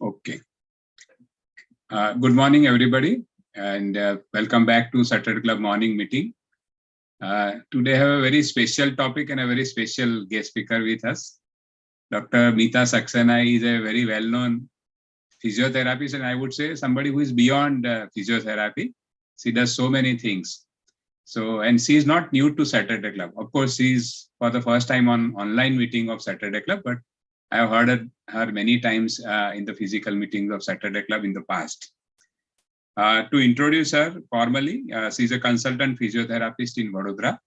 Okay. Good morning, everybody, and welcome back to Saturday Club morning meeting. Today I have a very special topic and a very special guest speaker with us. Dr. Meeta Saxena is a very well-known physiotherapist, and I would say somebody who is beyond physiotherapy. She does so many things. So, and she is not new to Saturday Club. Of course, she is for the first time on online meeting of Saturday Club, but I have heard her many times in the physical meetings of Saturday Club in the past. To introduce her formally, she is a consultant physiotherapist in Baroda,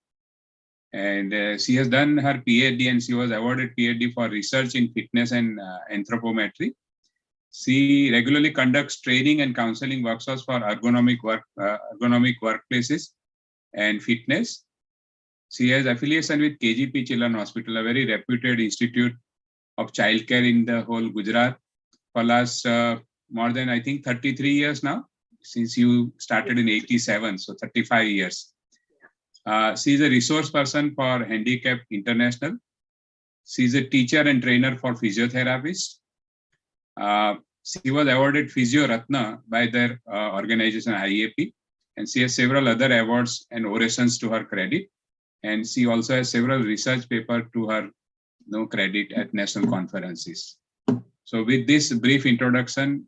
and she has done her PhD and she was awarded PhD for research in fitness and anthropometry. She regularly conducts training and counseling workshops for ergonomic workplaces and fitness. She has affiliation with KGP Children Hospital, a very reputed institute of childcare in the whole Gujarat for last more than, I think, 33 years now, since you started in 87, so 35 years. She is a resource person for Handicap International. She is a teacher and trainer for physiotherapists. She was awarded Physio Ratna by their organization IAP, and she has several other awards and orations to her credit. And she also has several research papers to her credit at national conferences. So with this brief introduction,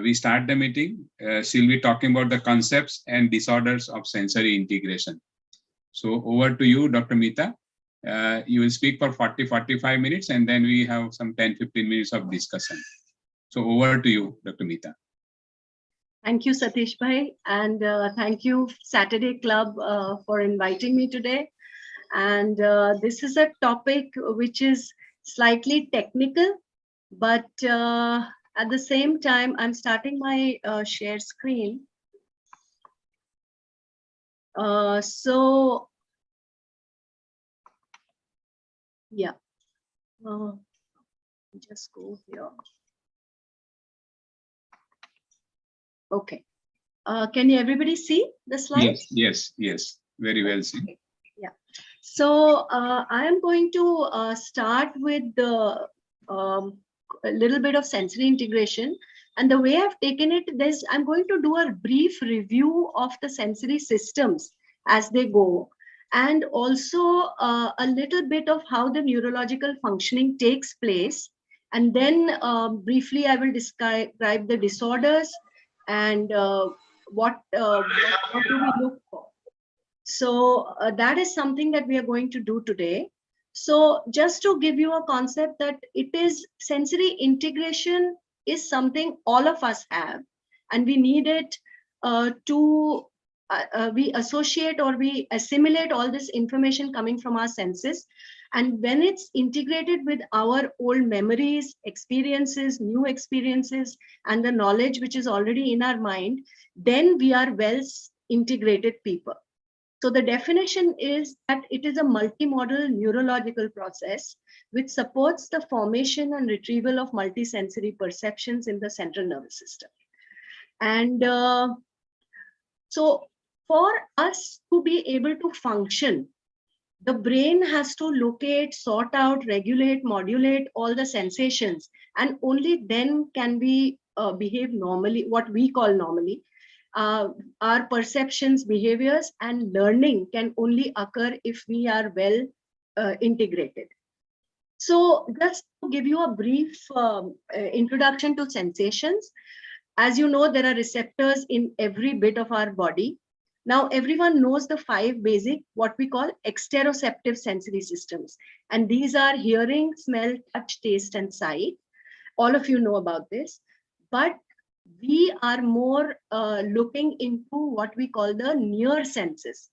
we start the meeting. She'll be talking about the concepts and disorders of sensory integration. So over to you, Dr. Meeta. You will speak for 40-45 minutes, and then we have some 10-15 minutes of discussion. So over to you, Dr. Meeta. Thank you, Satish Bhai, and thank you, Saturday Club, for inviting me today. And this is a topic which is slightly technical, but at the same time, I'm starting my share screen. So, yeah, just go here. Okay. Can everybody see the slides? Yes. Very well seen. Okay. Yeah. So I am going to start with the a little bit of sensory integration, and the way I've taken it is I'm going to do a brief review of the sensory systems as they go, and also a little bit of how the neurological functioning takes place, and then briefly I will describe the disorders and what do we look for. So that is something that we are going to do today. So just to give you a concept that it is sensory integration is something all of us have, and we need it to we associate or we assimilate all this information coming from our senses. And when it's integrated with our old memories, experiences, new experiences, and the knowledge which is already in our mind, then we are well integrated people. So the definition is that it is a multimodal neurological process which supports the formation and retrieval of multisensory perceptions in the central nervous system. And so for us to be able to function, the brain has to locate, sort out, regulate, modulate all the sensations, and only then can we behave normally, what we call normally. Our perceptions, behaviors, and learning can only occur if we are well integrated. So just to give you a brief introduction to sensations, as you know, there are receptors in every bit of our body. Now, everyone knows the 5 basic, what we call exteroceptive sensory systems. And these are hearing, smell, touch, taste, and sight. All of you know about this. But we are more looking into what we call the near senses.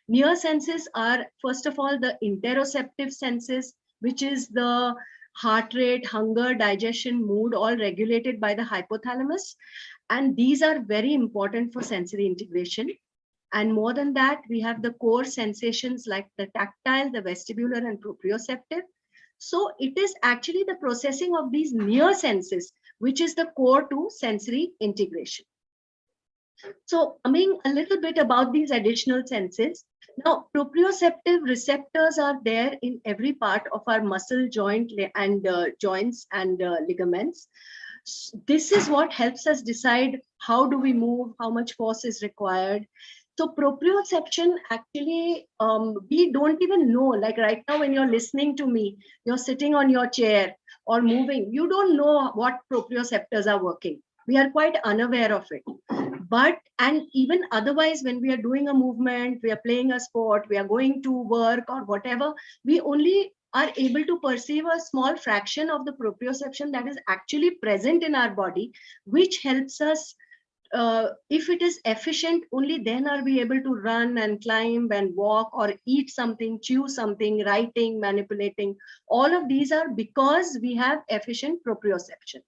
Near senses are, first of all, the interoceptive senses, which is the heart rate, hunger, digestion, mood, all regulated by the hypothalamus. And these are very important for sensory integration. And more than that, we have the core sensations like the tactile, the vestibular, and proprioceptive. So it is actually the processing of these near senses which is the core to sensory integration. So coming a little bit about these additional senses. Now, proprioceptive receptors are there in every part of our muscle, joint, and joints and ligaments. This is what helps us decide how do we move, how much force is required. So proprioception, actually, we don't even know, like right now when you're listening to me, you're sitting on your chair or moving, you don't know what proprioceptors are working. We are quite unaware of it. But, and even otherwise, when we are doing a movement, we are playing a sport, we are going to work or whatever, we only are able to perceive a small fraction of the proprioception that is actually present in our body, which helps us, if it is efficient, only then are we able to run and climb and walk or eat something, chew something, writing, manipulating. All of these are because we have efficient proprioception.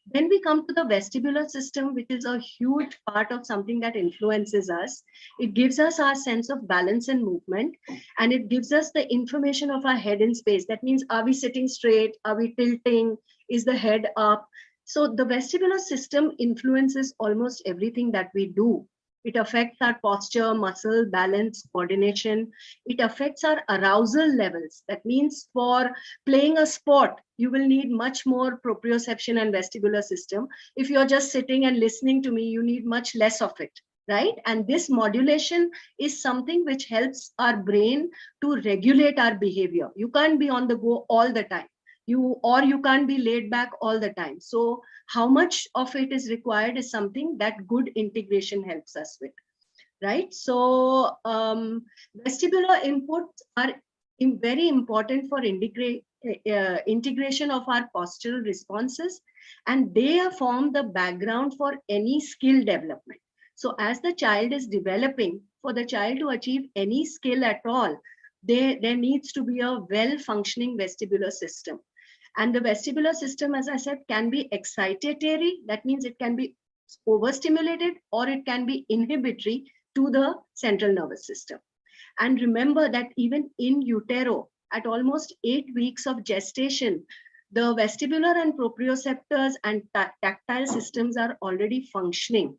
Then we come to the vestibular system, which is a huge part of something that influences us. It gives us our sense of balance and movement, and it gives us the information of our head in space. That means, are we sitting straight? Are we tilting? Is the head up? So the vestibular system influences almost everything that we do. It affects our posture, muscle, balance, coordination. It affects our arousal levels. That means for playing a sport, you will need much more proprioception and vestibular system. If you're just sitting and listening to me, you need much less of it, right? And this modulation is something which helps our brain to regulate our behavior. You can't be on the go all the time. You can't be laid back all the time. So how much of it is required is something that good integration helps us with, right? So vestibular inputs are very important for integration of our postural responses, and they form the background for any skill development. So as the child is developing, for the child to achieve any skill at all, there needs to be a well-functioning vestibular system. And the vestibular system, as I said, can be excitatory. That means it can be overstimulated, or it can be inhibitory to the central nervous system. And remember that even in utero, at almost 8 weeks of gestation, the vestibular and proprioceptors and tactile systems are already functioning.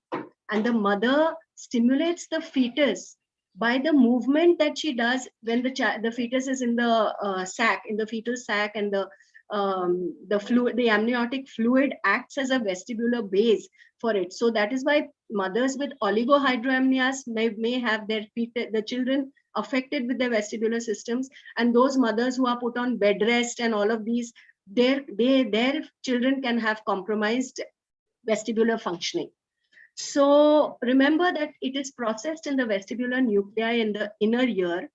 And the mother stimulates the fetus by the movement that she does when the fetus is in the sac, in the fetal sac, and the amniotic fluid acts as a vestibular base for it. So that is why mothers with oligohydramnios may have the children affected with their vestibular systems, and those mothers who are put on bed rest and all of these, their children can have compromised vestibular functioning. So remember that it is processed in the vestibular nuclei in the inner ear,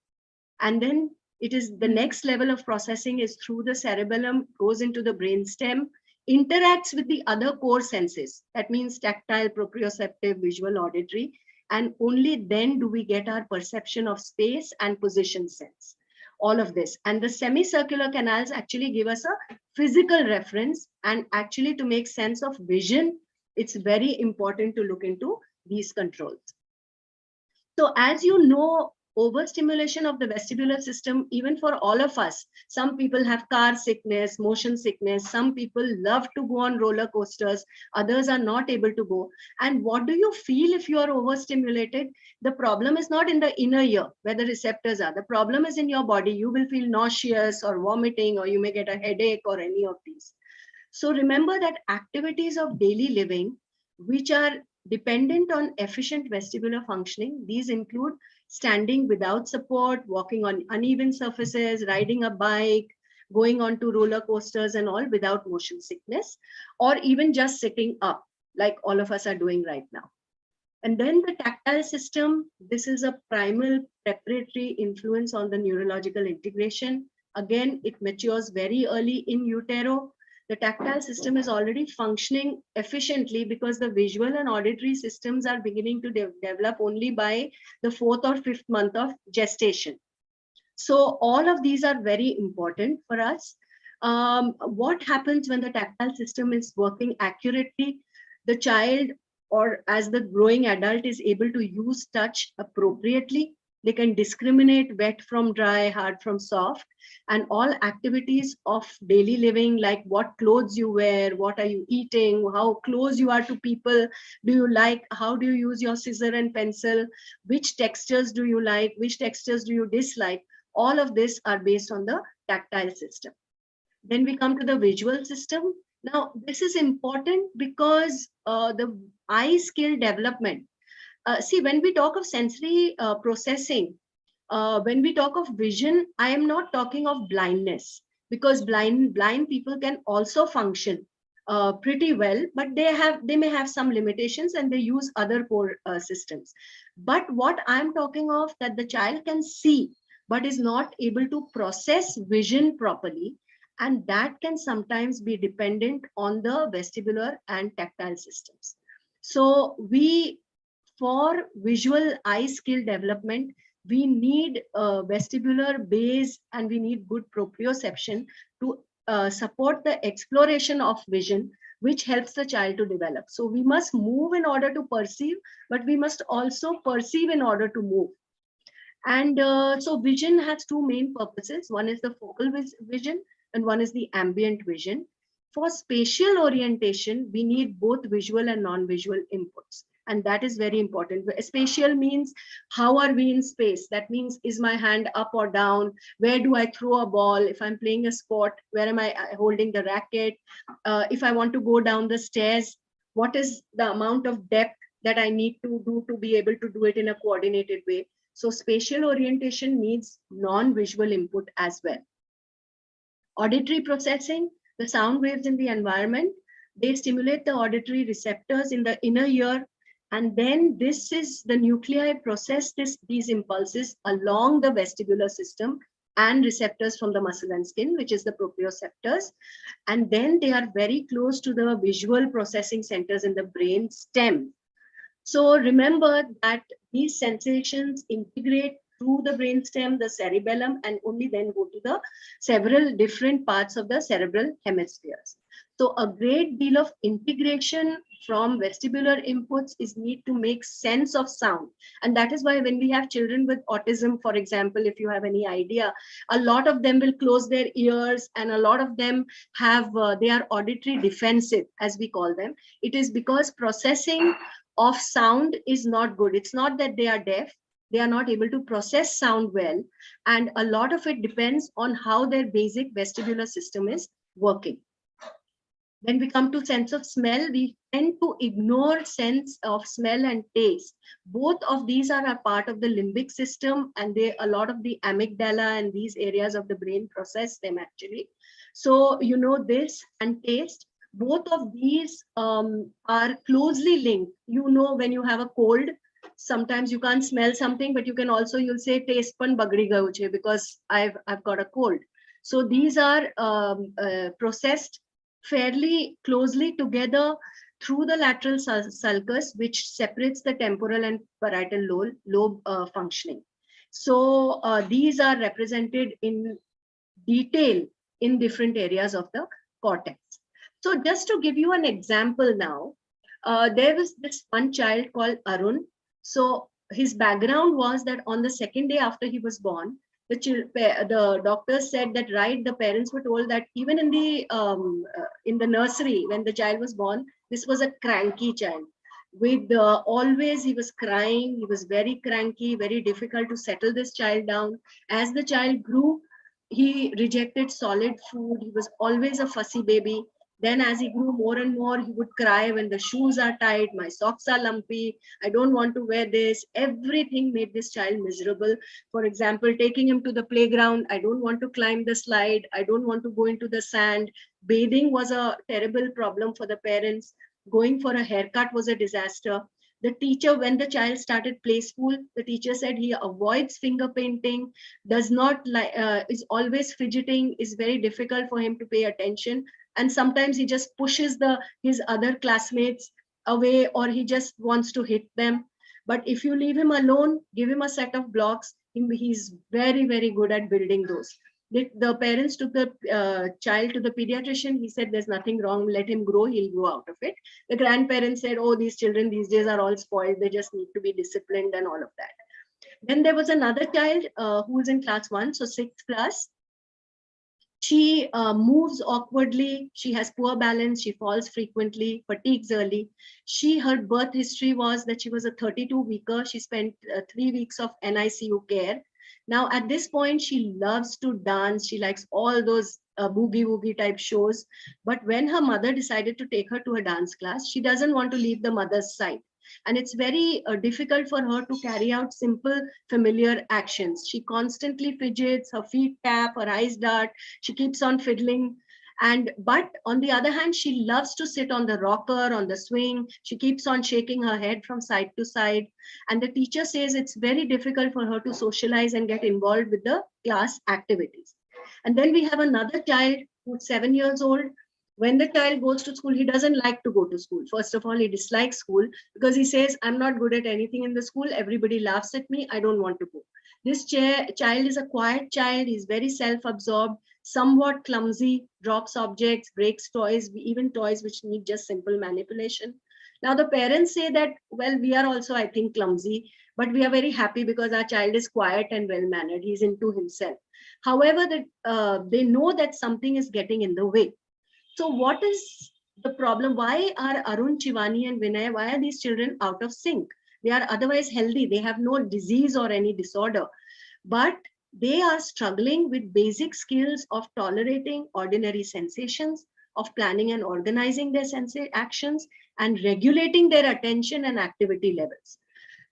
and then it is the next level of processing is through the cerebellum, goes into the brainstem, interacts with the other core senses. That means tactile, proprioceptive, visual, auditory, and only then do we get our perception of space and position sense. All of this. And the semicircular canals actually give us a physical reference, and actually to make sense of vision, it's very important to look into these controls. So as you know, overstimulation of the vestibular system, even for all of us, some people have car sickness, motion sickness, some people love to go on roller coasters, others are not able to go. And what do you feel if you are overstimulated? The problem is not in the inner ear where the receptors are. The problem is in your body. You will feel nauseous or vomiting, or you may get a headache or any of these. So remember that activities of daily living, which are dependent on efficient vestibular functioning, these include standing without support, walking on uneven surfaces, riding a bike, going on to roller coasters and all without motion sickness, or even just sitting up like all of us are doing right now. And then the tactile system, this is a primal preparatory influence on the neurological integration. Again, it matures very early in utero. The tactile system is already functioning efficiently because the visual and auditory systems are beginning to develop only by the 4th or 5th month of gestation. So all of these are very important for us. What happens when the tactile system is working accurately? The child, or as the growing adult, is able to use touch appropriately. They can discriminate wet from dry, hard from soft, and all activities of daily living, like what clothes you wear, what are you eating, how close you are to people, do you like, how do you use your scissor and pencil, which textures do you like, which textures do you dislike, all of this are based on the tactile system. Then we come to the visual system. Now, this is important because the eye skill development. See, when we talk of sensory processing, when we talk of vision, I am not talking of blindness, because blind people can also function pretty well, but they may have some limitations and they use other core systems. But what I'm talking of, that the child can see but is not able to process vision properly, and that can sometimes be dependent on the vestibular and tactile systems. So for visual eye skill development, we need vestibular base and we need good proprioception to support the exploration of vision, which helps the child to develop. So we must move in order to perceive, but we must also perceive in order to move. And so vision has two main purposes. One is the focal vision and one is the ambient vision. For spatial orientation, we need both visual and non-visual inputs. And that is very important. Spatial means, how are we in space? That means, is my hand up or down? Where do I throw a ball? If I'm playing a sport, where am I holding the racket? If I want to go down the stairs, what is the amount of depth that I need to do to be able to do it in a coordinated way? So spatial orientation needs non-visual input as well. Auditory processing, the sound waves in the environment, they stimulate the auditory receptors in the inner ear, and then this is the nuclei process these impulses along the vestibular system and receptors from the muscle and skin, which is the proprioceptors, and then they are very close to the visual processing centers in the brain stem. So remember that these sensations integrate through the brainstem, the cerebellum, and only then go to the several different parts of the cerebral hemispheres. So a great deal of integration from vestibular inputs is need to make sense of sound. And that is why when we have children with autism, for example, if you have any idea, a lot of them will close their ears and a lot of them have, they are auditory defensive, as we call them. It is because processing of sound is not good. It's not that they are deaf, they are not able to process sound well. And a lot of it depends on how their basic vestibular system is working. When we come to sense of smell, we tend to ignore sense of smell and taste. Both of these are a part of the limbic system, and a lot of the amygdala and these areas of the brain process them actually. So, you know, this and taste, both of these are closely linked. You know, when you have a cold, sometimes you can't smell something, but you can also, you'll say, taste pan bagdi gayo che, because I've got a cold. So these are processed fairly closely together through the lateral sulcus, which separates the temporal and parietal lobe functioning. So these are represented in detail in different areas of the cortex. So just to give you an example now, there was this one child called Arun. So his background was that on the second day after he was born, the doctors said that, right, the parents were told that even in the nursery, when the child was born, this was a cranky child. With always he was crying, he was very cranky, very difficult to settle this child down. As the child grew, he rejected solid food, he was always a fussy baby. Then as he grew more and more, he would cry when the shoes are tight, my socks are lumpy, I don't want to wear this. Everything made this child miserable. For example, taking him to the playground, I don't want to climb the slide, I don't want to go into the sand. Bathing was a terrible problem for the parents. Going for a haircut was a disaster. The teacher, when the child started play school, the teacher said he avoids finger painting, does not is always fidgeting, is very difficult for him to pay attention. And sometimes he just pushes his other classmates away, or he just wants to hit them. But if you leave him alone, give him a set of blocks, he's very, very good at building those. The parents took the child to the pediatrician. He said, there's nothing wrong, let him grow, he'll grow out of it. The grandparents said, oh, these children these days are all spoiled, they just need to be disciplined and all of that. Then there was another child who was in class 1, so 6th class. She moves awkwardly, she has poor balance, she falls frequently, fatigues early. Her birth history was that she was a 32-weeker. She spent 3 weeks of NICU care. Now, at this point, she loves to dance. She likes all those boogie woogie type shows. But when her mother decided to take her to a dance class, she doesn't want to leave the mother's side. And it's very difficult for her to carry out simple, familiar actions. She constantly fidgets, her feet tap, her eyes dart, she keeps on fiddling. But on the other hand, she loves to sit on the rocker, on the swing. She keeps on shaking her head from side to side. And the teacher says it's very difficult for her to socialize and get involved with the class activities. And then we have another child who's 7 years old. When the child goes to school, he doesn't like to go to school. First of all, he dislikes school because he says, I'm not good at anything in the school. Everybody laughs at me. I don't want to go. This child is a quiet child. He's very self-absorbed, somewhat clumsy, drops objects, breaks toys, even toys which need just simple manipulation. Now, the parents say that, well, we are also, I think, clumsy, but we are very happy because our child is quiet and well-mannered. He's into himself. However, they know that something is getting in the way. So what is the problem? Why are Arun, Shivani and Vinay, why are these children out of sync? They are otherwise healthy. They have no disease or any disorder, but they are struggling with basic skills of tolerating ordinary sensations, of planning and organizing their sensory actions, and regulating their attention and activity levels.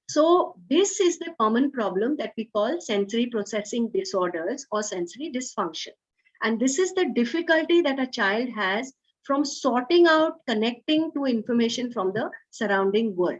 So this is the common problem that we call sensory processing disorders or sensory dysfunction. And this is the difficulty that a child has from sorting out, connecting to information from the surrounding world.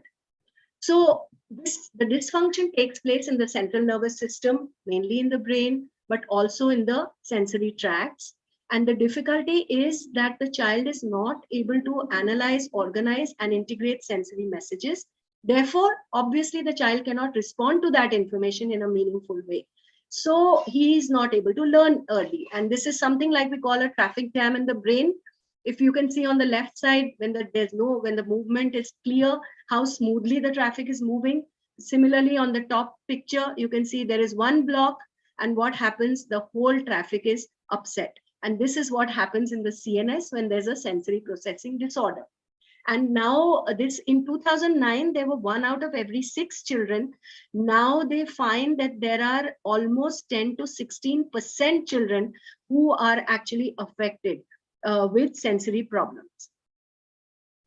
So the dysfunction takes place in the central nervous system, mainly in the brain, but also in the sensory tracts. And the difficulty is that the child is not able to analyze, organize, and integrate sensory messages. Therefore, obviously, the child cannot respond to that information in a meaningful way. So he is not able to learn early. And this is something like we call a traffic jam in the brain. If you can see on the left side, when the movement is clear, how smoothly the traffic is moving. Similarly, on the top picture, you can see there is one block, and what happens, the whole traffic is upset. And this is what happens in the CNS when there's a sensory processing disorder. And now this in 2009, there were 1 out of every 6 children. Now they find that there are almost 10 to 16% children who are actually affected with sensory problems.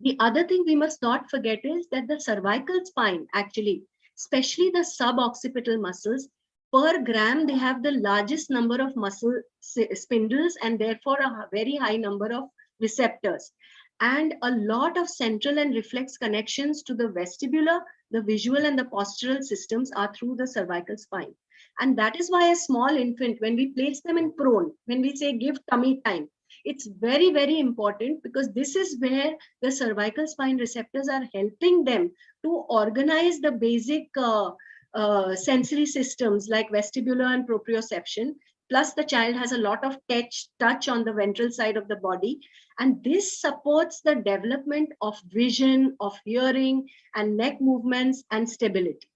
The other thing we must not forget is that the cervical spine, actually, especially the suboccipital muscles, per gram, they have the largest number of muscle spindles and therefore a very high number of receptors. And a lot of central and reflex connections to the vestibular, the visual and the postural systems are through the cervical spine. And that is why a small infant, when we place them in prone, when we say give tummy time, it's very, very important because this is where the cervical spine receptors are helping them to organize the basic sensory systems like vestibular and proprioception. Plus the child has a lot of touch on the ventral side of the body. And this supports the development of vision, of hearing, and neck movements and stability.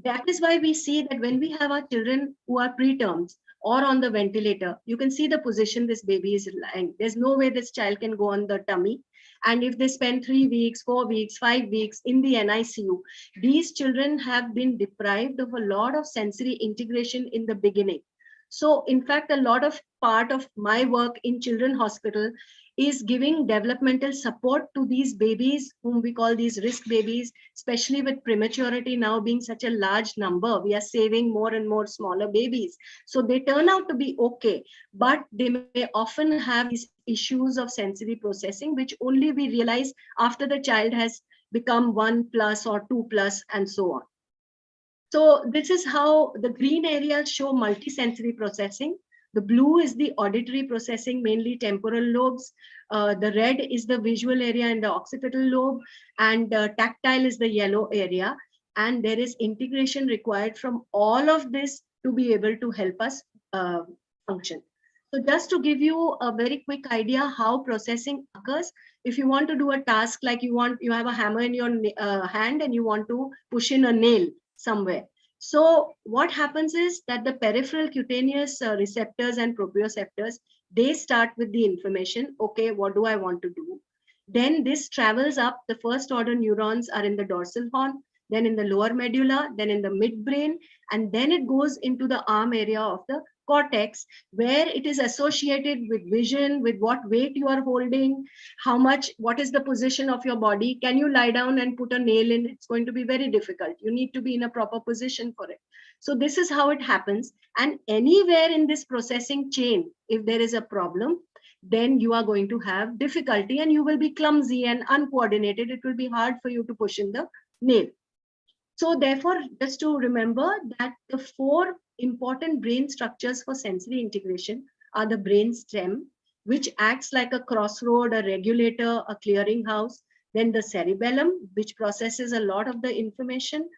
That is why we see that when we have our children who are preterms or on the ventilator, you can see the position this baby is lying. There's no way this child can go on the tummy. And if they spend 3 weeks, 4 weeks, 5 weeks in the NICU, these children have been deprived of a lot of sensory integration in the beginning. So in fact, a lot of part of my work in Children's Hospital is giving developmental support to these babies, whom we call these risk babies, especially with prematurity now being such a large number. We are saving more and more smaller babies. So they turn out to be okay, but they may often have these issues of sensory processing, which only we realize after the child has become 1+ or 2+ and so on. So this is how the green areas show multisensory processing. The blue is the auditory processing, mainly temporal lobes. The red is the visual area in the occipital lobe, and tactile is the yellow area. And there is integration required from all of this to be able to help us function. So just to give you a very quick idea how processing occurs, if you want to do a task like you have a hammer in your hand and you want to push in a nail somewhere. So what happens is that the peripheral cutaneous receptors and proprioceptors, they start with the information, okay, what do I want to do? Then this travels up, the first order neurons are in the dorsal horn, then in the lower medulla, then in the midbrain, and then it goes into the arm area of the cortex, where it is associated with vision, with what weight you are holding, what is the position of your body. Can you lie down and put a nail in? It's going to be very difficult. You need to be in a proper position for it. So this is how it happens. And anywhere in this processing chain, if there is a problem, then you are going to have difficulty and you will be clumsy and uncoordinated. It will be hard for you to push in the nail. So therefore, just to remember that the 4 important brain structures for sensory integration are the brainstem, which acts like a crossroad, a regulator, a clearinghouse. Then the cerebellum, which processes a lot of the information,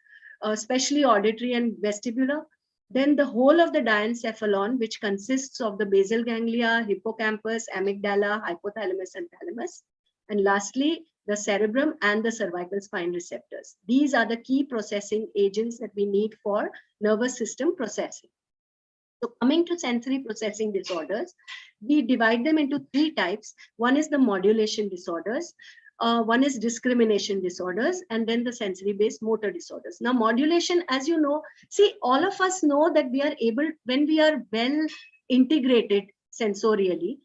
especially auditory and vestibular. Then the whole of the diencephalon, which consists of the basal ganglia, hippocampus, amygdala, hypothalamus, and thalamus. And lastly, the cerebrum and the cervical spine receptors. These are the key processing agents that we need for nervous system processing. So coming to sensory processing disorders, we divide them into 3 types. One is the modulation disorders. One is discrimination disorders, and then the sensory-based motor disorders. Now, modulation, as you know, see, all of us know that we are able, when we are well integrated sensorially,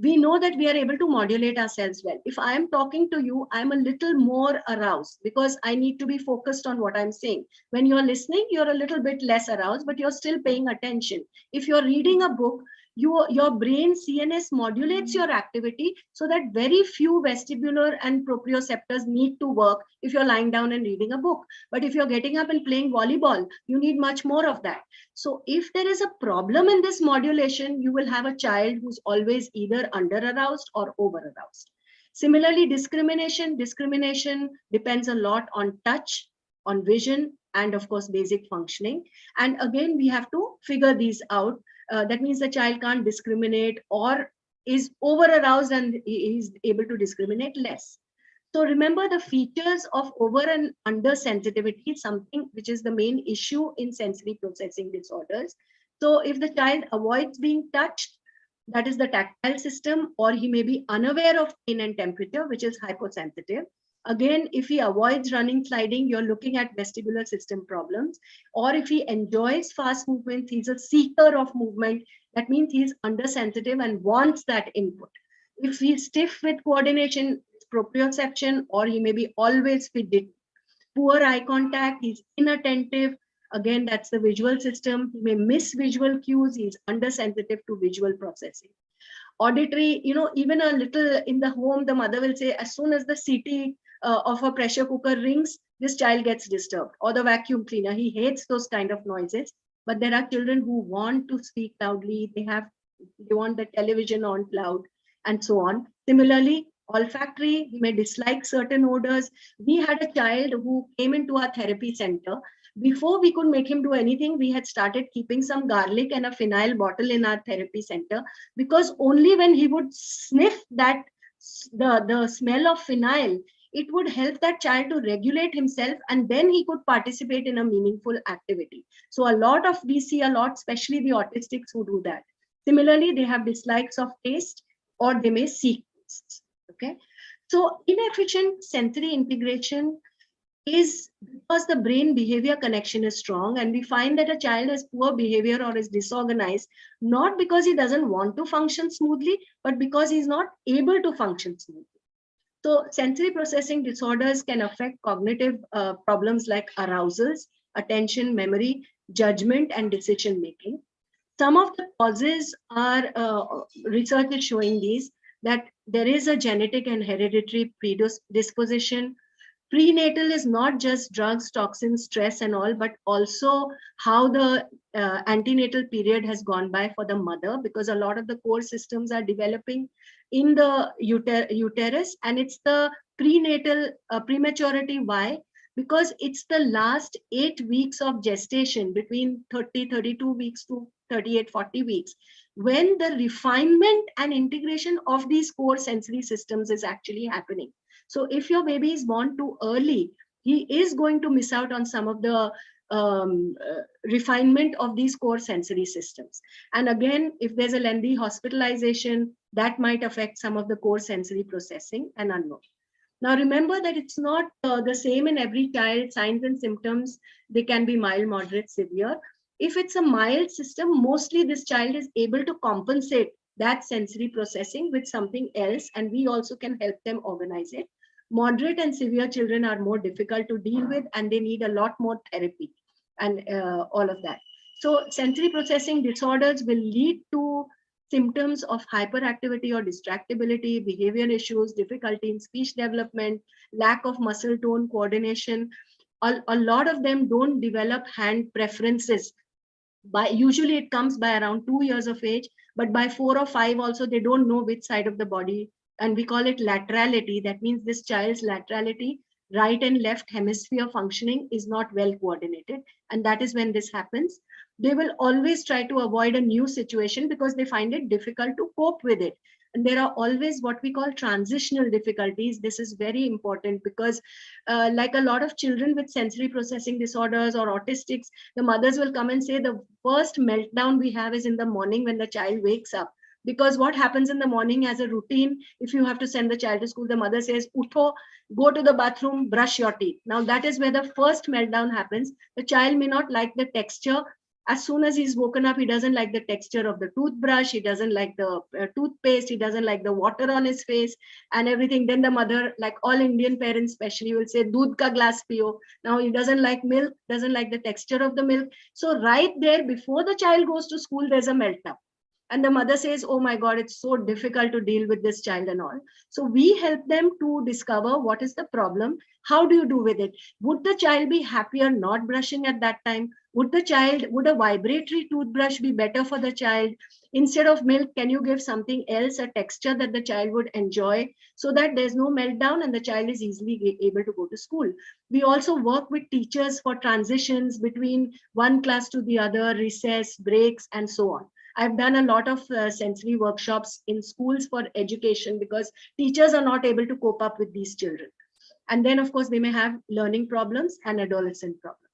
we know that we are able to modulate ourselves well. If I am talking to you, I'm a little more aroused because I need to be focused on what I'm saying. When you're listening, you're a little bit less aroused, but you're still paying attention. If you're reading a book, your brain CNS modulates your activity so that very few vestibular and proprioceptors need to work if you're lying down and reading a book. But if you're getting up and playing volleyball, you need much more of that. So if there is a problem in this modulation, you will have a child who's always either under-aroused or over-aroused. Similarly, discrimination depends a lot on touch, on vision, and of course, basic functioning. And again, we have to figure these out. That means the child can't discriminate or is over-aroused and is able to discriminate less. So remember, the features of over and under sensitivity is something which is the main issue in sensory processing disorders. So if the child avoids being touched, that is the tactile system, or he may be unaware of pain and temperature, which is hyposensitive. Again, if he avoids running, sliding, you're looking at vestibular system problems. Or if he enjoys fast movement, he's a seeker of movement. That means he's undersensitive and wants that input. If he's stiff with coordination, proprioception, or he may be always fidgety. Poor eye contact, he's inattentive. Again, that's the visual system. He may miss visual cues. He's undersensitive to visual processing. Auditory, even a little in the home, the mother will say, as soon as the CT of a pressure cooker rings, this child gets disturbed, or the vacuum cleaner. He hates those kind of noises. But there are children who want to speak loudly. They want the television on loud, and so on. Similarly, olfactory, he may dislike certain odors. We had a child who came into our therapy center. Before we could make him do anything, we had started keeping some garlic and a phenyl bottle in our therapy center, because only when he would sniff that, the smell of phenyl, it would help that child to regulate himself, and then he could participate in a meaningful activity. So we see a lot, especially the autistics who do that. Similarly, they have dislikes of taste, or they may seek tastes. Okay. So inefficient sensory integration is because the brain behavior connection is strong, and we find that a child has poor behavior or is disorganized, not because he doesn't want to function smoothly, but because he's not able to function smoothly. So sensory processing disorders can affect cognitive problems like arousals, attention, memory, judgment, and decision making. Some of the causes are, research is showing these, that there is a genetic and hereditary predisposition. Prenatal is not just drugs, toxins, stress and all, but also how the antenatal period has gone by for the mother, because a lot of the core systems are developing in the uterus, and it's the prenatal prematurity. Why? Because it's the last 8 weeks of gestation, between 32 weeks to 38-40 weeks, when the refinement and integration of these core sensory systems is actually happening. So if your baby is born too early, he is going to miss out on some of the refinement of these core sensory systems. And again, if there's a lengthy hospitalization, that might affect some of the core sensory processing and unknown. Now remember that it's not the same in every child. Signs and symptoms, they can be mild, moderate, severe. If it's a mild system, mostly this child is able to compensate that sensory processing with something else, and we also can help them organize it. Moderate and severe children are more difficult to deal with, and they need a lot more therapy and all of that. So sensory processing disorders will lead to symptoms of hyperactivity or distractibility, behavior issues, difficulty in speech development, lack of muscle tone, coordination. A lot of them don't develop hand preferences. Usually it comes by around 2 years of age, but by 4 or 5 also they don't know which side of the body, and we call it laterality. That means this child's laterality, right and left hemisphere functioning, is not well coordinated, and that is when this happens. They will always try to avoid a new situation because they find it difficult to cope with it. And there are always what we call transitional difficulties. This is very important because like a lot of children with sensory processing disorders or autistics, the mothers will come and say the first meltdown we have is in the morning when the child wakes up. Because what happens in the morning as a routine, if you have to send the child to school, the mother says, Utho, go to the bathroom, brush your teeth. Now that is where the first meltdown happens. The child may not like the texture. As soon as he's woken up, he doesn't like the texture of the toothbrush. He doesn't like the toothpaste. He doesn't like the water on his face and everything. Then the mother, like all Indian parents especially, will say, Doodh ka glass piyo. Now he doesn't like milk, doesn't like the texture of the milk. So right there, before the child goes to school, there's a meltdown. And the mother says, oh my God, it's so difficult to deal with this child and all. So we help them to discover what is the problem. How do you do with it? Would the child be happier not brushing at that time? Would a vibratory toothbrush be better for the child? Instead of milk, can you give something else, a texture that the child would enjoy, so that there's no meltdown and the child is easily able to go to school? We also work with teachers for transitions between one class to the other, recess, breaks, and so on. I've done a lot of sensory workshops in schools for education because teachers are not able to cope up with these children. And then, of course, they may have learning problems and adolescent problems.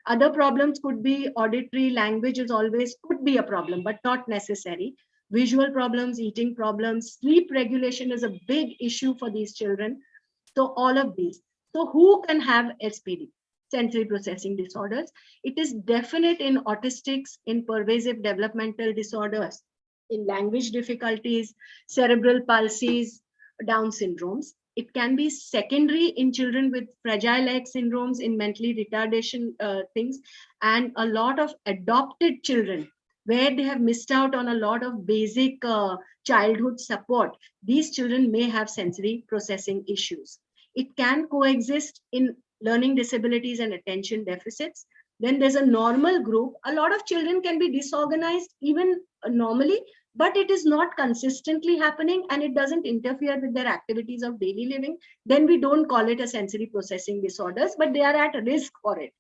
Other problems could be auditory, language is always could be a problem, but not necessary. Visual problems, eating problems, sleep regulation is a big issue for these children. So all of these. So who can have SPD? Sensory processing disorders. It is definite in autistics, in pervasive developmental disorders, in language difficulties, cerebral palsies, Down syndromes. It can be secondary in children with fragile X syndromes, in mentally retardation things, and a lot of adopted children where they have missed out on a lot of basic childhood support. These children may have sensory processing issues. It can coexist in learning disabilities and attention deficits. Then there's a normal group. A lot of children can be disorganized even normally, but it is not consistently happening and it doesn't interfere with their activities of daily living. Then we don't call it a sensory processing disorders, but they are at risk for it.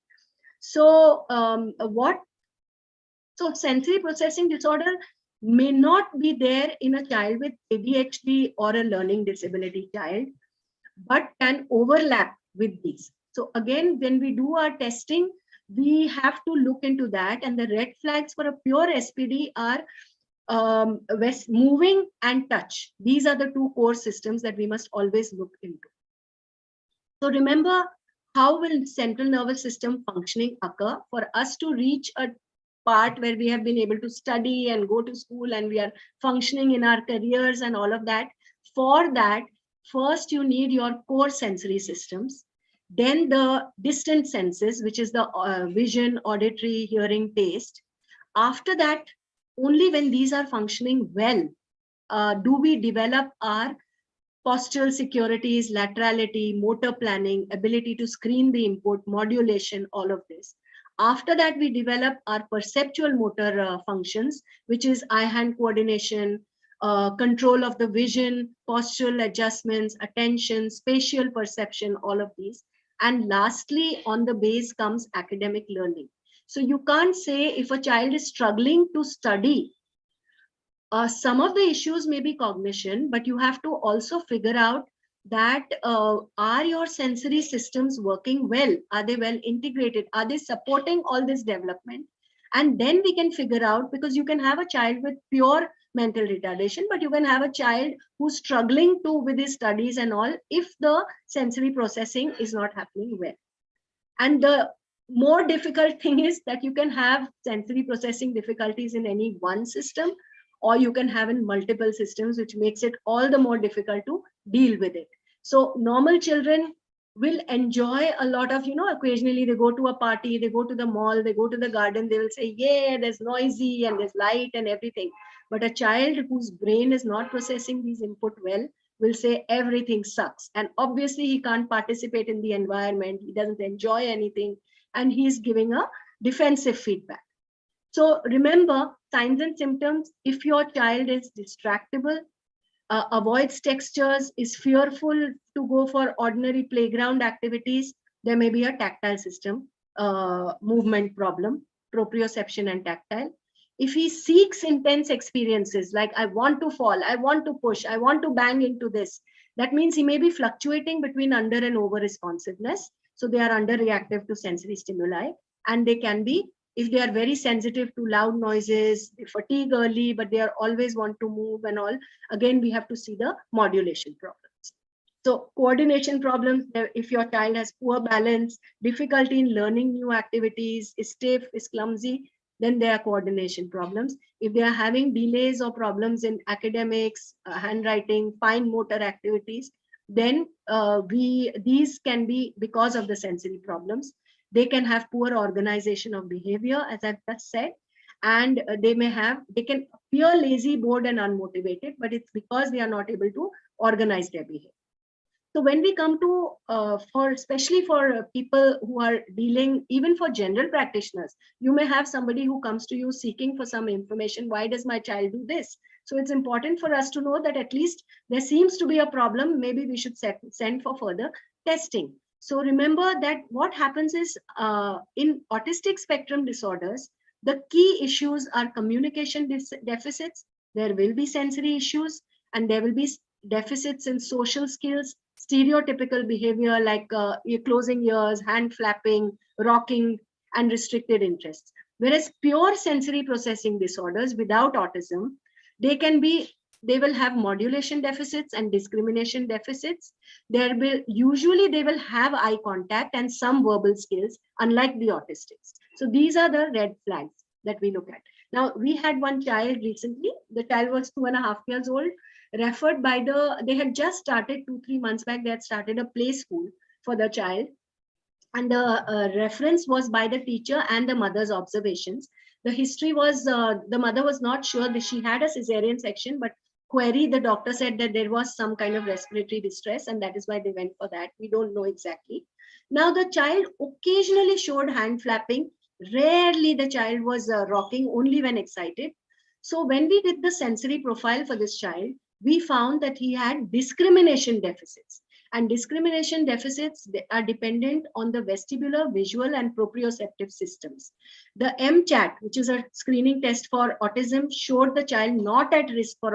So So sensory processing disorder may not be there in a child with ADHD or a learning disability child, but can overlap with these. So again, when we do our testing, we have to look into that. And the red flags for a pure SPD are moving and touch. These are the two core systems that we must always look into. So remember, how will central nervous system functioning occur? For us to reach a part where we have been able to study and go to school and we are functioning in our careers and all of that, for that, first you need your core sensory systems, then the distant senses, which is the vision, auditory, hearing, taste. After that, only when these are functioning well, do we develop our postural securities, laterality, motor planning, ability to screen the input, modulation, all of this. After that, we develop our perceptual motor functions, which is eye-hand coordination, control of the vision, postural adjustments, attention, spatial perception, all of these. And lastly, on the base comes academic learning. So you can't say if a child is struggling to study, some of the issues may be cognition, but you have to also figure out that are your sensory systems working well? Are they well integrated? Are they supporting all this development? And then we can figure out, because you can have a child with pure mental retardation, but you can have a child who's struggling with his studies and all if the sensory processing is not happening well. And the more difficult thing is that you can have sensory processing difficulties in any one system, or you can have in multiple systems, which makes it all the more difficult to deal with it. So normal children will enjoy a lot of, occasionally they go to a party, they go to the mall, they go to the garden, they will say, yeah, there's noisy and there's light and everything. But a child whose brain is not processing these input well will say everything sucks. And obviously he can't participate in the environment. He doesn't enjoy anything. And he's giving a defensive feedback. So remember, signs and symptoms: if your child is distractible, avoids textures, is fearful to go for ordinary playground activities, there may be a tactile system movement problem, proprioception and tactile. If he seeks intense experiences, like I want to fall, I want to push, I want to bang into this, that means he may be fluctuating between under and over responsiveness. So they are under-reactive to sensory stimuli, and they can be, if they are very sensitive to loud noises, they fatigue early, but they are always want to move and all. Again, we have to see the modulation problems. So coordination problems, if your child has poor balance, difficulty in learning new activities, is stiff, is clumsy, then there are coordination problems. If they are having delays or problems in academics, handwriting, fine motor activities, then these can be because of the sensory problems. They can have poor organization of behavior, as I've just said, and they can appear lazy, bored, and unmotivated, but it's because they are not able to organize their behavior. So when we come to, especially for people who are dealing, even for general practitioners, you may have somebody who comes to you seeking for some information. Why does my child do this? So it's important for us to know that at least there seems to be a problem. Maybe we should send for further testing. So remember that what happens is in autistic spectrum disorders, the key issues are communication deficits. There will be sensory issues, and there will be deficits in social skills, stereotypical behavior like closing ears, hand flapping, rocking, and restricted interests. Whereas pure sensory processing disorders without autism, they will have modulation deficits and discrimination deficits. Usually they will have eye contact and some verbal skills, unlike the autistics. So these are the red flags that we look at. Now, we had one child recently. The child was 2.5 years old, referred by they had just started 2-3 months back, they had started a play school for the child. And the reference was by the teacher and the mother's observations. The history was, the mother was not sure that she had a cesarean section, but query, the doctor said that there was some kind of respiratory distress, and that is why they went for that. We don't know exactly. Now, the child occasionally showed hand flapping. Rarely the child was rocking, only when excited. So when we did the sensory profile for this child, we found that he had discrimination deficits. And discrimination deficits are dependent on the vestibular, visual, and proprioceptive systems. The MCHAT, which is a screening test for autism, showed the child not at risk for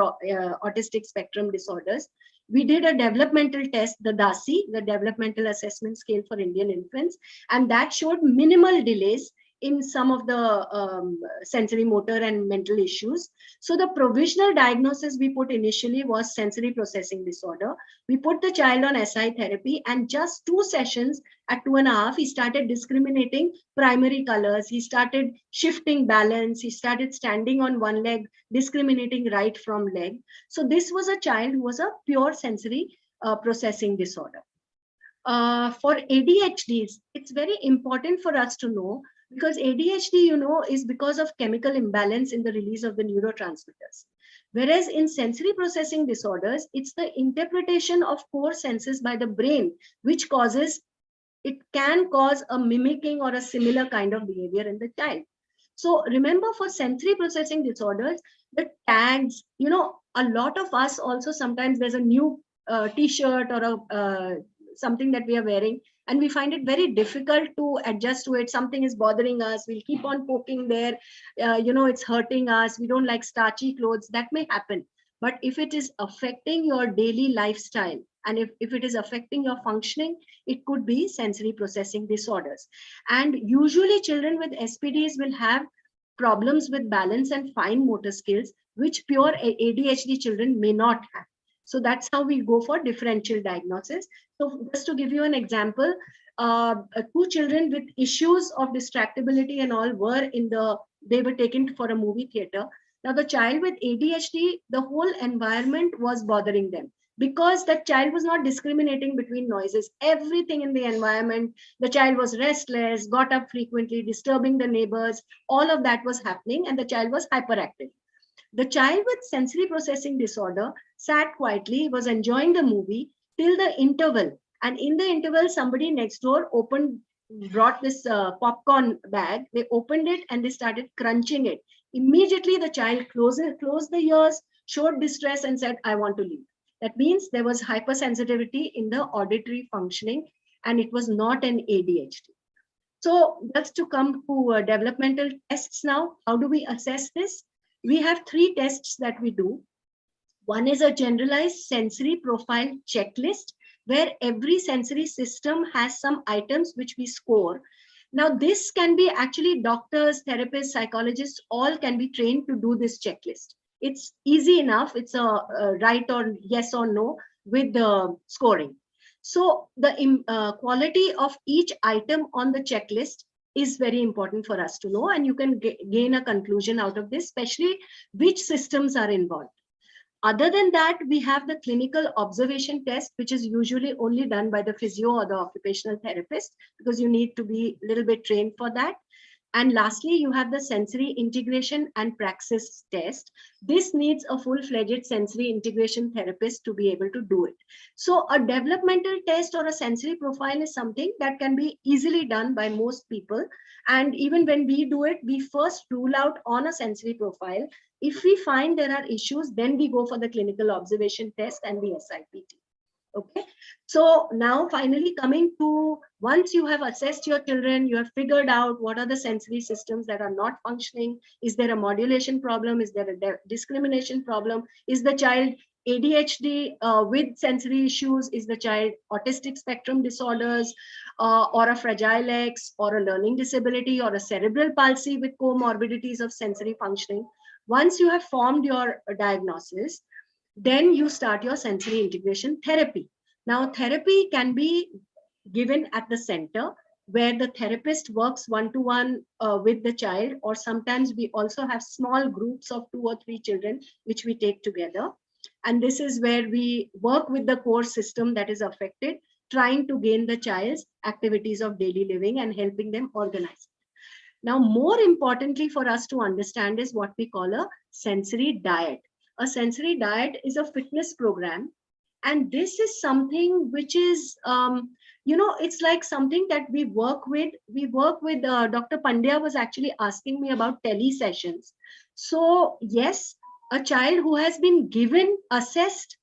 autistic spectrum disorders. We did a developmental test, the DASI, the Developmental Assessment Scale for Indian Infants, and that showed minimal delays in some of the sensory motor and mental issues. So the provisional diagnosis we put initially was sensory processing disorder. We put the child on SI therapy, and just 2 sessions at 2.5, he started discriminating primary colors. He started shifting balance. He started standing on one leg, discriminating right from leg. So this was a child who was a pure sensory processing disorder. For ADHDs, it's very important for us to know, because ADHD, is because of chemical imbalance in the release of the neurotransmitters. Whereas in sensory processing disorders, it's the interpretation of core senses by the brain, which can cause a mimicking or a similar kind of behavior in the child. So remember, for sensory processing disorders, the tags, a lot of us also, sometimes there's a new t-shirt or something that we are wearing, and we find it very difficult to adjust to it. Something is bothering us. We'll keep on poking there. It's hurting us. We don't like starchy clothes. That may happen. But if it is affecting your daily lifestyle, and if it is affecting your functioning, it could be sensory processing disorders. And usually children with SPDs will have problems with balance and fine motor skills, which pure ADHD children may not have. So that's how we go for differential diagnosis. So just to give you an example, two children with issues of distractibility and all they were taken for a movie theater. Now the child with ADHD, the whole environment was bothering them because that child was not discriminating between noises. Everything in the environment, the child was restless, got up frequently, disturbing the neighbors, all of that was happening, and the child was hyperactive. The child with sensory processing disorder sat quietly, was enjoying the movie till the interval. And in the interval, somebody next door brought this popcorn bag. They opened it and they started crunching it. Immediately, the child closed the ears, showed distress, and said, "I want to leave." That means there was hypersensitivity in the auditory functioning, and it was not an ADHD. So that's to come to developmental tests now. How do we assess this? We have 3 tests that we do. One is a generalized sensory profile checklist, where every sensory system has some items which we score. Now, this can be actually doctors, therapists, psychologists, all can be trained to do this checklist. It's easy enough. It's a right or yes or no with the scoring. So the quality of each item on the checklist is very important for us to know, and you can gain a conclusion out of this, especially which systems are involved. Other than that, we have the clinical observation test, which is usually only done by the physio or the occupational therapist, because you need to be a little bit trained for that. And lastly, you have the sensory integration and praxis test. This needs a full-fledged sensory integration therapist to be able to do it. So a developmental test or a sensory profile is something that can be easily done by most people. And even when we do it, we first rule out on a sensory profile. If we find there are issues, then we go for the clinical observation test and the SIPT. Okay, so now finally coming to, once you have assessed your children, you have figured out what are the sensory systems that are not functioning. Is there a modulation problem? Is there a discrimination problem? Is the child ADHD with sensory issues? Is the child autistic spectrum disorders or a Fragile X or a learning disability or a cerebral palsy with comorbidities of sensory functioning? Once you have formed your diagnosis, then you start your sensory integration therapy. Now, therapy can be given at the center where the therapist works one-to-one with the child, or sometimes we also have small groups of 2 or 3 children which we take together. And this is where we work with the core system that is affected, trying to gain the child's activities of daily living and helping them organize. Now, more importantly for us to understand is what we call a sensory diet. A sensory diet is a fitness program, and this is something which is, it's like something that we work with. Dr. Pandya was actually asking me about tele sessions. So yes, a child who has been given, assessed,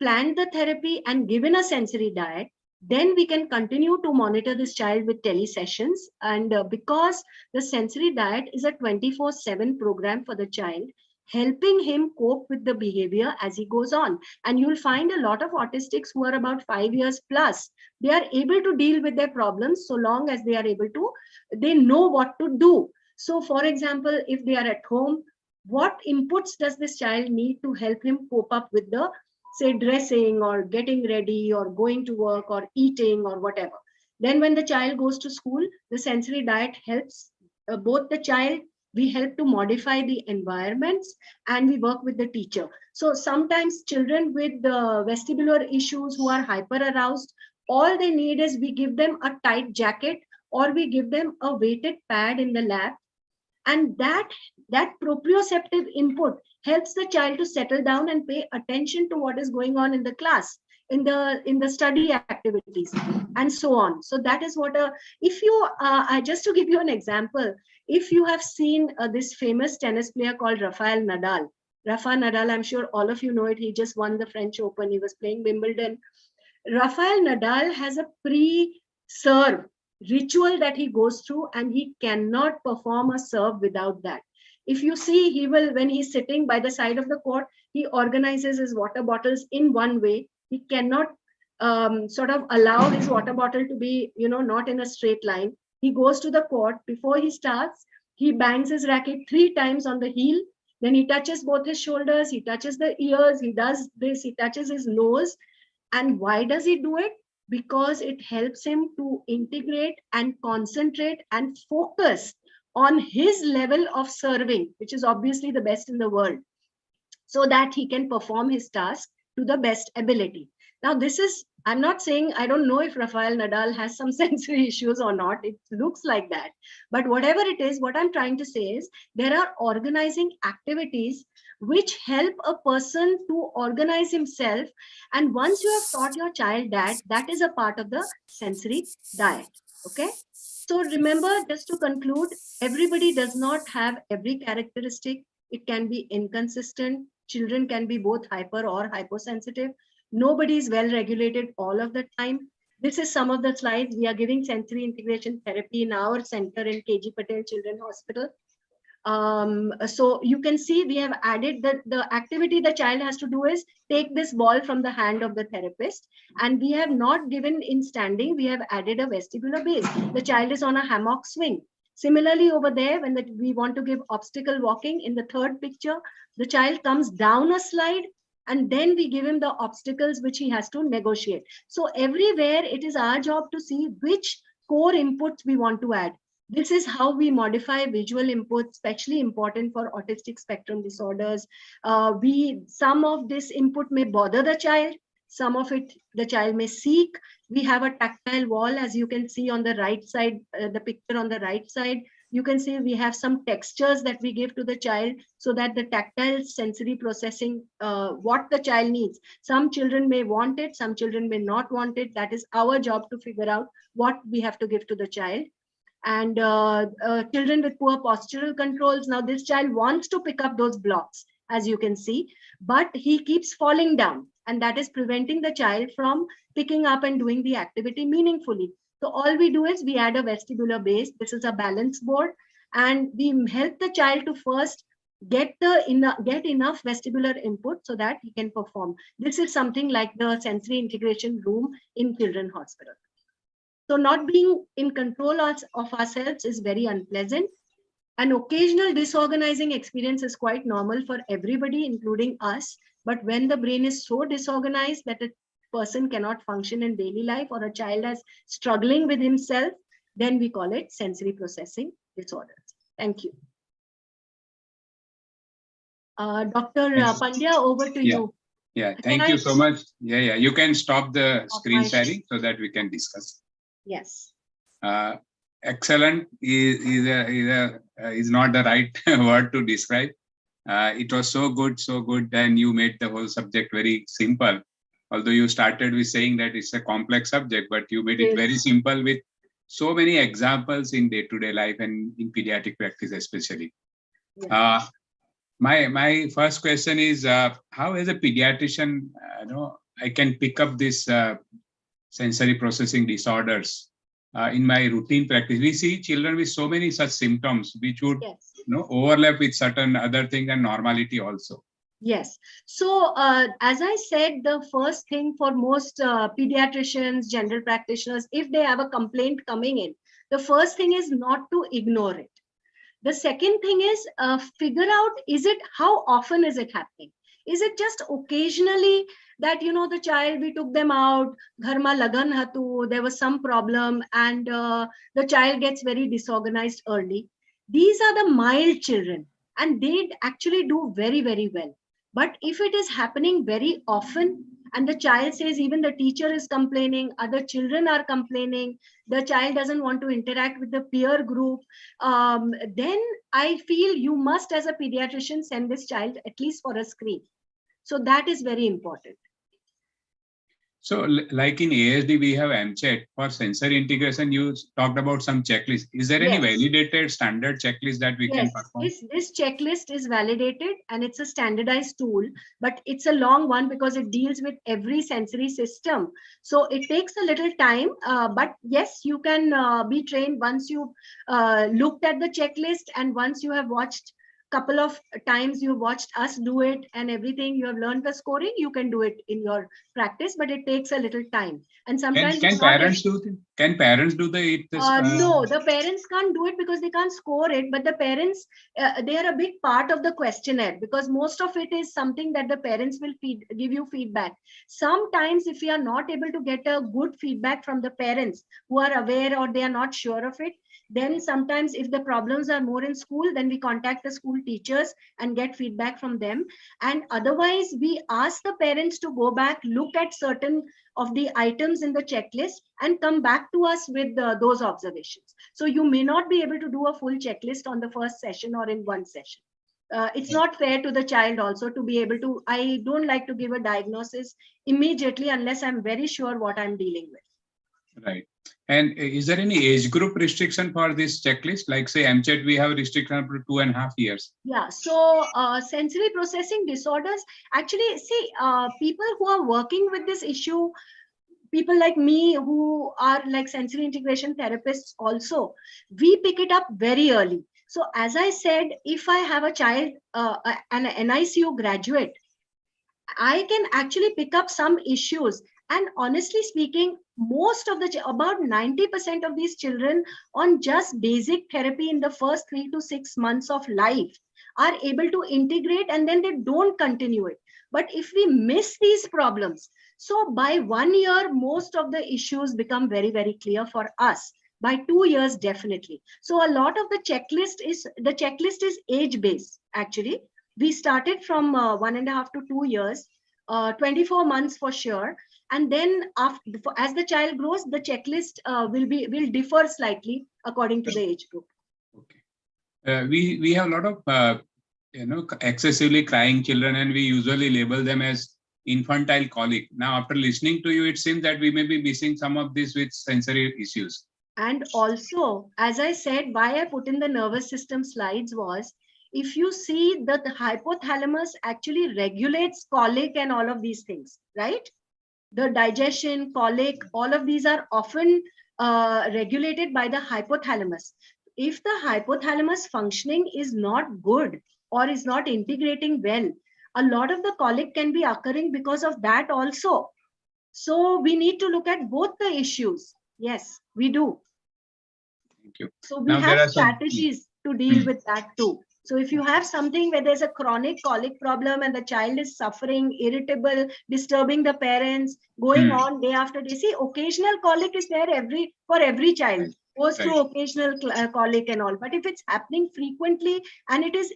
planned the therapy and given a sensory diet, then we can continue to monitor this child with tele sessions. And because the sensory diet is a 24/7 program for the child, helping him cope with the behavior as he goes on. And you'll find a lot of autistics who are about 5 years plus, they are able to deal with their problems so long as they know what to do. So for example, if they are at home, what inputs does this child need to help him cope up with the, say, dressing or getting ready or going to work or eating or whatever. Then when the child goes to school, the sensory diet helps both the child. We help to modify the environments and we work with the teacher. So sometimes children with the vestibular issues who are hyper aroused, all they need is we give them a tight jacket or we give them a weighted pad in the lap. And that proprioceptive input helps the child to settle down and pay attention to what is going on in the class, in the study activities, and so on. So that is what just to give you an example, if you have seen this famous tennis player called Rafael Nadal, I'm sure all of you know it. He just won the French Open. He was playing Wimbledon. Rafael Nadal has a pre-serve ritual that he goes through, and he cannot perform a serve without that. If you see, when he's sitting by the side of the court, he organizes his water bottles in one way. He cannot sort of allow his water bottle to be, not in a straight line. He goes to the court. Before he starts, he bangs his racket 3 times on the heel. Then he touches both his shoulders. He touches the ears. He does this. He touches his nose. And why does he do it? because it helps him to integrate and concentrate and focus on his level of serving, which is obviously the best in the world, so that he can perform his task to the best ability. Now, this is, I'm not saying, I don't know if Rafael Nadal has some sensory issues or not. It looks like that. But whatever it is, what I'm trying to say is there are organizing activities which help a person to organize himself. And once you have taught your child that, that is a part of the sensory diet. Okay. So remember, just to conclude, everybody does not have every characteristic. It can be inconsistent. Children can be both hyper or hyposensitive. Nobody is well regulated all of the time. This is some of the slides. We are giving sensory integration therapy in our center in KG Patel Children's Hospital. So you can see we have added the activity the child has to do is take this ball from the hand of the therapist, and we have not given in standing, we have added a vestibular base. The child is on a hammock swing. Similarly, over there, when we want to give obstacle walking, in the third picture, the child comes down a slide, and then we give him the obstacles which he has to negotiate. So everywhere it is our job to see which core inputs we want to add. This is how we modify visual inputs, especially important for autistic spectrum disorders. Some of this input may bother the child. Some of it the child may seek. We have a tactile wall, as you can see on the right side, the picture on the right side. You can see we have some textures that we give to the child so that the tactile sensory processing, what the child needs. Some children may want it, some children may not want it. That is our job to figure out what we have to give to the child. And children with poor postural controls. Now this child wants to pick up those blocks, as you can see, but he keeps falling down, and that is preventing the child from picking up and doing the activity meaningfully. So all we do is we add a vestibular base. This is a balance board, and we help the child to first get enough vestibular input so that he can perform. This is something like the sensory integration room in Children's Hospital. So not being in control of ourselves is very unpleasant. An occasional disorganizing experience is quite normal for everybody, including us. But when the brain is so disorganized that a person cannot function in daily life, or a child is struggling with himself, then we call it sensory processing disorders. Thank you. Dr. Pandya, over to you. Yeah, thank you so much. Yeah, you can stop the screen sharing so that we can discuss. Yes. Excellent is not the right word to describe. It was so good, and you made the whole subject very simple. Although you started with saying that it's a complex subject, but you made it very simple with so many examples in day-to-day life and in pediatric practice especially. Yes. My first question is, how as a pediatrician, I can pick up this sensory processing disorders in my routine practice. We see children with so many such symptoms which would overlap with certain other things and normality also. Yes. So as I said, the first thing for most pediatricians, general practitioners, if they have a complaint coming in, the first thing is not to ignore it. The second thing is figure out, how often is it happening? Is it just occasionally that, the child, we took them out, ghar ma lagan hatu, there was some problem, and the child gets very disorganized early. These are the mild children, and they actually do very, very well. But if it is happening very often, and the child says even the teacher is complaining, other children are complaining, the child doesn't want to interact with the peer group, then I feel you must, as a pediatrician, send this child at least for a screen. So that is very important. So like in ASD, we have MCHET. For sensory integration, you talked about some checklist. Is there any validated standard checklist that we can perform? This checklist is validated, and it's a standardized tool, but it's a long one because it deals with every sensory system. So it takes a little time, but yes, you can be trained once you've looked at the checklist and once you have watched couple of times you watched us do it and everything, you have learned the scoring, you can do it in your practice, but it takes a little time. And sometimes Can parents do the, can parents do the no, the parents can't do it because they can't score it, but the parents, they are a big part of the questionnaire, because most of it is something that the parents will give you feedback. Sometimes if we are not able to get a good feedback from the parents who are aware or they are not sure of it, then sometimes if the problems are more in school, then we contact the school teachers and get feedback from them. And otherwise we ask the parents to go back, look at certain of the items in the checklist and come back to us with those observations. So you may not be able to do a full checklist on the first session or in one session. It's not fair to the child also to be able to, I don't like to give a diagnosis immediately unless I'm very sure what I'm dealing with. Right. And is there any age group restriction for this checklist? Like say MCHET, we have restriction up to 2.5 years. Yeah, so sensory processing disorders, actually, see, people who are working with this issue, people like me who are like sensory integration therapists also, we pick it up very early. So as I said, if I have a child, an NICU graduate, I can actually pick up some issues. And honestly speaking, most of the, about 90% of these children on just basic therapy in the first 3 to 6 months of life are able to integrate, and then they don't continue it. But if we miss these problems, so by 1 year, most of the issues become very, very clear for us. By 2 years, definitely. So a lot of the checklist is age-based, actually. We started from 1.5 to 2 years, 24 months for sure. And then after, as the child grows, the checklist will differ slightly according to the age group. Okay. We have a lot of excessively crying children, and we usually label them as infantile colic. Now, after listening to you, it seems that we may be missing some of this with sensory issues. And also, as I said, why I put in the nervous system slides was, if you see that the hypothalamus actually regulates colic and all of these things, right? The digestion, colic, all of these are often regulated by the hypothalamus. If the hypothalamus functioning is not good or is not integrating well, a lot of the colic can be occurring because of that also. So we need to look at both the issues. Yes, we do. Thank you. So we have strategies to deal with that too. So if you have something where there's a chronic colic problem and the child is suffering, irritable, disturbing the parents, going on day after day, see, occasional colic is there for every child, goes through occasional colic and all. But if it's happening frequently and it is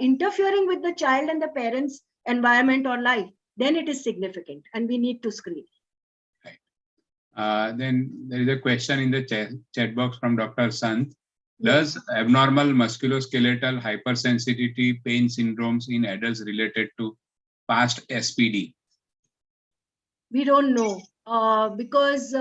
interfering with the child and the parents' environment or life, then it is significant and we need to screen. Then there is a question in the chat box from Dr. Sant. Does abnormal musculoskeletal hypersensitivity pain syndromes in adults related to past SPD? We don't know because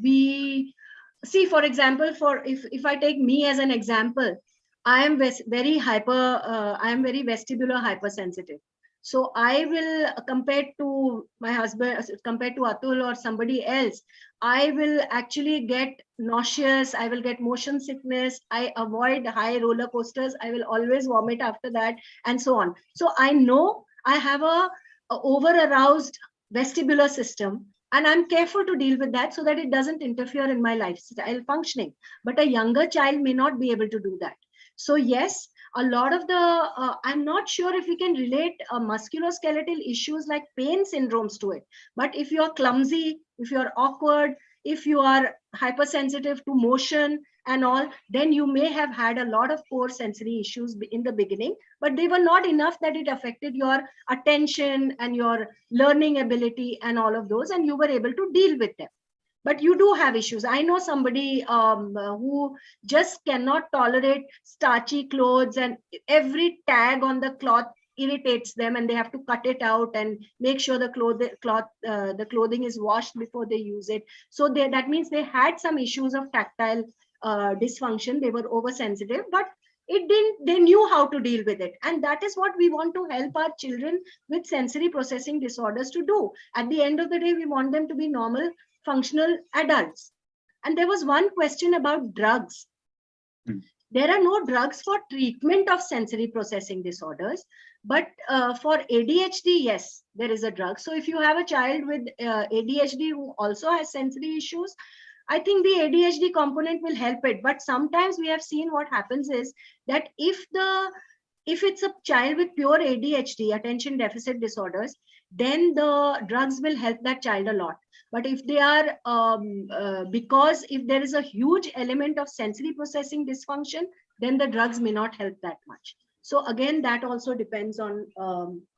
we see, for example, if I take me as an example, I am very vestibular hypersensitive. So I will, compared to my husband, compared to Atul or somebody else, I will actually get nauseous, I will get motion sickness, I avoid high roller coasters, I will always vomit after that, and so on. So I know I have a over-aroused vestibular system, and I'm careful to deal with that so that it doesn't interfere in my lifestyle functioning. But a younger child may not be able to do that. So yes, a lot of the, I'm not sure if we can relate musculoskeletal issues like pain syndromes to it. But if you're clumsy, if you're awkward, if you are hypersensitive to motion and all, then you may have had a lot of core sensory issues in the beginning, but they were not enough that it affected your attention and your learning ability and all of those, and you were able to deal with them. But you do have issues. I know somebody who just cannot tolerate starchy clothes, and every tag on the cloth irritates them, and they have to cut it out and make sure the clothing is washed before they use it. So that means they had some issues of tactile dysfunction. They were oversensitive, but they knew how to deal with it. And that is what we want to help our children with sensory processing disorders to do. At the end of the day, we want them to be normal, functional adults. And there was one question about drugs. There are no drugs for treatment of sensory processing disorders, but for ADHD, yes, there is a drug. So if you have a child with ADHD who also has sensory issues, I think the ADHD component will help it. But sometimes we have seen what happens is that if it's a child with pure ADHD, attention deficit disorders, then the drugs will help that child a lot. But if they are, because if there is a huge element of sensory processing dysfunction, then the drugs may not help that much. So again, that also depends on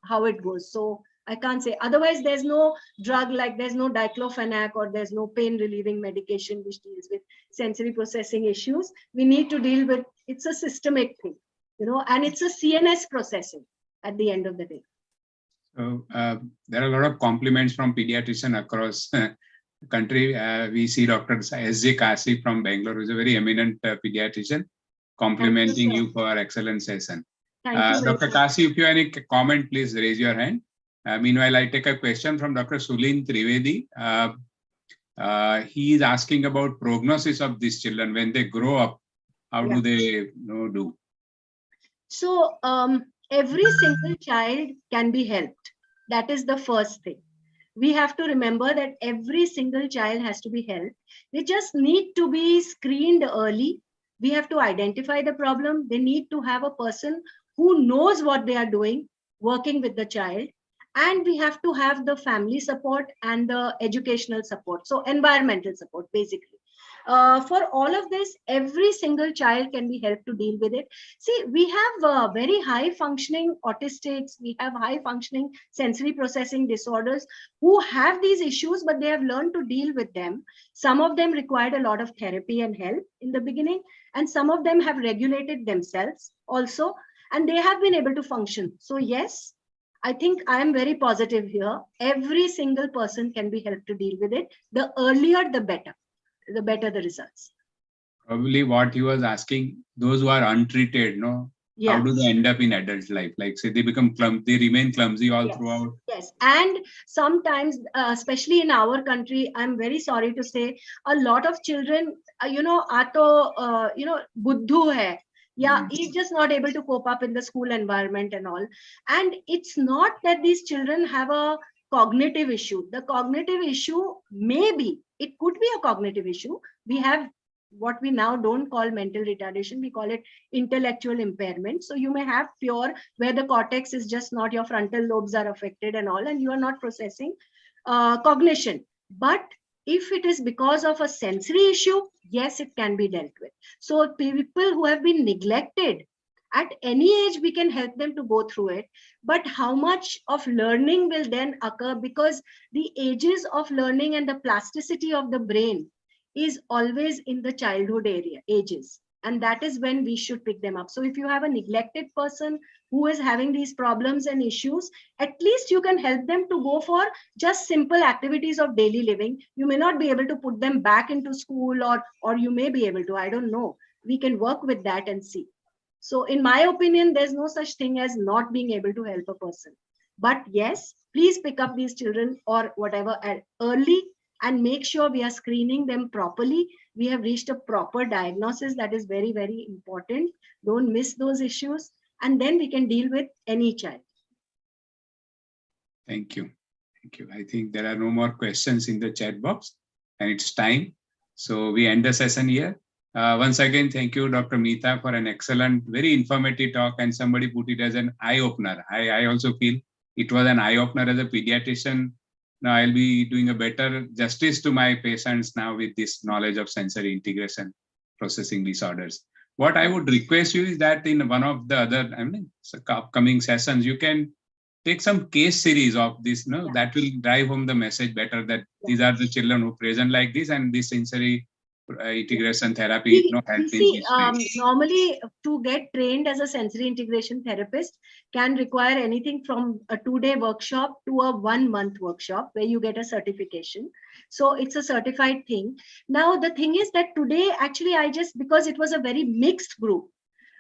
how it goes. So I can't say. Otherwise, there's no drug, like there's no diclofenac or there's no pain relieving medication which deals with sensory processing issues. We need to deal with, it's a systemic thing, and it's a CNS processing at the end of the day. So there are a lot of compliments from pediatricians across the country. We see Dr. S.J. Kasi from Bangalore, who is a very eminent pediatrician, complimenting you for excellent session. Thank you, Dr. Kasi, if you have any comment, please raise your hand. Meanwhile, I take a question from Dr. Sulin Trivedi. He is asking about prognosis of these children when they grow up. How do they do? So every single child can be helped. That is the first thing. We have to remember that every single child has to be helped. They just need to be screened early. We have to identify the problem. They need to have a person who knows what they are doing, working with the child. And we have to have the family support and the educational support. So environmental support, basically. For all of this, every single child can be helped to deal with it. See, we have very high functioning autistics, we have high functioning sensory processing disorders who have these issues, but they have learned to deal with them. Some of them required a lot of therapy and help in the beginning, and some of them have regulated themselves also, and they have been able to function. So yes, I think I am very positive here. Every single person can be helped to deal with it. The earlier, the better the results. Probably what he was asking, those who are untreated, how do they end up in adult life? Like say they become clumsy, they remain clumsy all throughout. Yes, and sometimes, especially in our country, I'm very sorry to say, a lot of children, buddhu hai. Yeah, he's just not able to cope up in the school environment and all. And it's not that these children have a cognitive issue. The cognitive issue it could be a cognitive issue. We have what we now don't call mental retardation, we call it intellectual impairment. So you may have pure, where the cortex is just not, your frontal lobes are affected and all, and you are not processing cognition. But if it is because of a sensory issue, yes, it can be dealt with. So people who have been neglected, at any age, we can help them to go through it. But how much of learning will then occur? Because the ages of learning and the plasticity of the brain is always in the childhood ages. And that is when we should pick them up. So if you have a neglected person who is having these problems and issues, at least you can help them to go for just simple activities of daily living. You may not be able to put them back into school, or you may be able to, I don't know. We can work with that and see. So in my opinion, there's no such thing as not being able to help a person. But yes, please pick up these children or whatever early and make sure we are screening them properly. We have reached a proper diagnosis. That is very, very important. Don't miss those issues. And then we can deal with any child. Thank you. Thank you. I think there are no more questions in the chat box and it's time. So we end the session here. Once again, thank you, Dr. Meeta, for an excellent, very informative talk, and somebody put it as an eye-opener. I also feel it was an eye-opener as a pediatrician. Now I'll be doing a better justice to my patients now with this knowledge of sensory integration processing disorders. What I would request you is that in one of the other upcoming sessions, you can take some case series of this, that will drive home the message better that these are the children who present like this, and this sensory integration therapy, normally to get trained as a sensory integration therapist can require anything from a 2-day workshop to a 1-month workshop where you get a certification. So it's a certified thing. Now the thing is that today actually because it was a very mixed group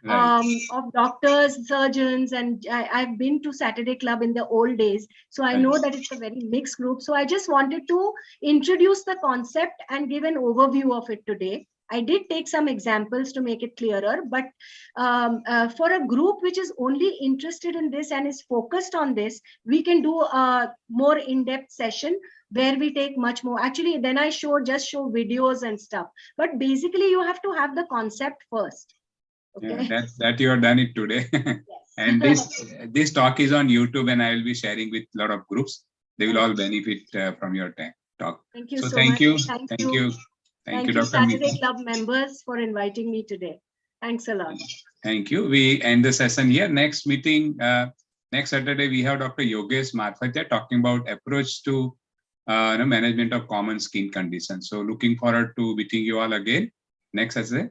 of doctors, surgeons, and I've been to Saturday Club in the old days, so I know that it's a very mixed group. So I just wanted to introduce the concept and give an overview of it today. I did take some examples to make it clearer, but for a group which is only interested in this and is focused on this, we can do a more in-depth session where we take much more. Actually, then I just show videos and stuff. But basically, you have to have the concept first. Okay. Yeah, that you have done it today. Yes. And this talk is on YouTube, and I will be sharing with a lot of groups. They will all benefit from your talk. Thank you so so much. you. Thank you, Dr. Saturday Club members, for inviting me today. Thanks a lot. Thank you. We end the session here. Next meeting, next Saturday, we have Dr. Yogesh Marfatia talking about approach to management of common skin conditions. So looking forward to meeting you all again next Saturday.